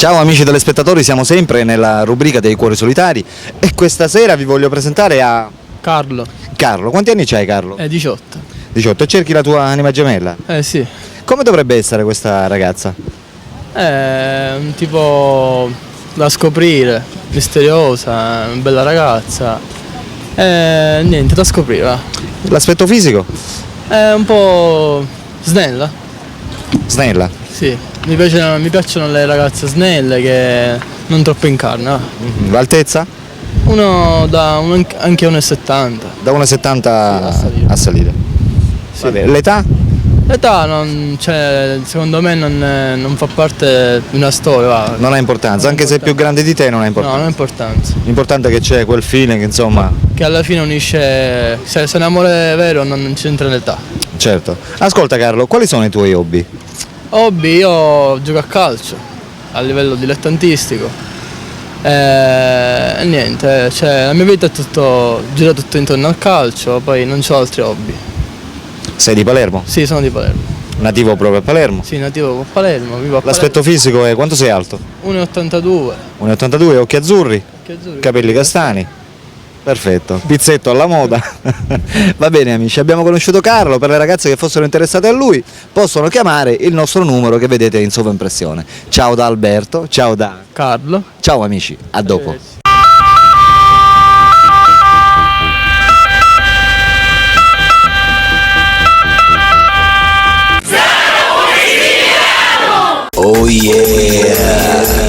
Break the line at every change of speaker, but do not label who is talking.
Ciao amici telespettatori, siamo sempre nella rubrica dei cuori solitari e questa sera vi voglio presentare a
Carlo,
Carlo. Quanti anni c'hai Carlo?
18.
18. E cerchi la tua anima gemella?
Sì.
Come dovrebbe essere questa ragazza?
È un tipo da scoprire, misteriosa, una bella ragazza. Niente, da scoprire, va.
L'aspetto fisico?
È un po' snella,
Snella.
sì. Mi piacciono le ragazze snelle che non troppo in carne, va.
L'altezza?
Anche 1,70.
Da 1,70 a salire.
Sì.
Vabbè, l'età?
L'età secondo me non fa parte di una storia, va.
Non ha importanza, anche se è più grande di te non ha
No,
importanza.
non ha importanza.
L'importante è che c'è quel feeling, insomma.
Che alla fine unisce, se è un amore vero non c'entra l'età.
Certo. Ascolta Carlo, quali sono i tuoi hobby?
Hobby, io gioco a calcio a livello dilettantistico e niente, cioè la mia vita gira tutto intorno al calcio, poi non ho altri hobby.
Sei di Palermo?
Sì, sono di Palermo.
Nativo proprio a Palermo?
Sì, nativo a Palermo, vivo a Palermo.
L'aspetto fisico è quanto sei alto?
1,82.
1,82, occhi azzurri,
Occhi azzurri,
capelli castani. Perfetto, pizzetto alla moda. Va bene amici, abbiamo conosciuto Carlo. Per le ragazze che fossero interessate a lui possono chiamare il nostro numero che vedete in sovraimpressione. Ciao da Alberto, ciao da
Carlo.
Ciao amici, a dopo. Oh yeah!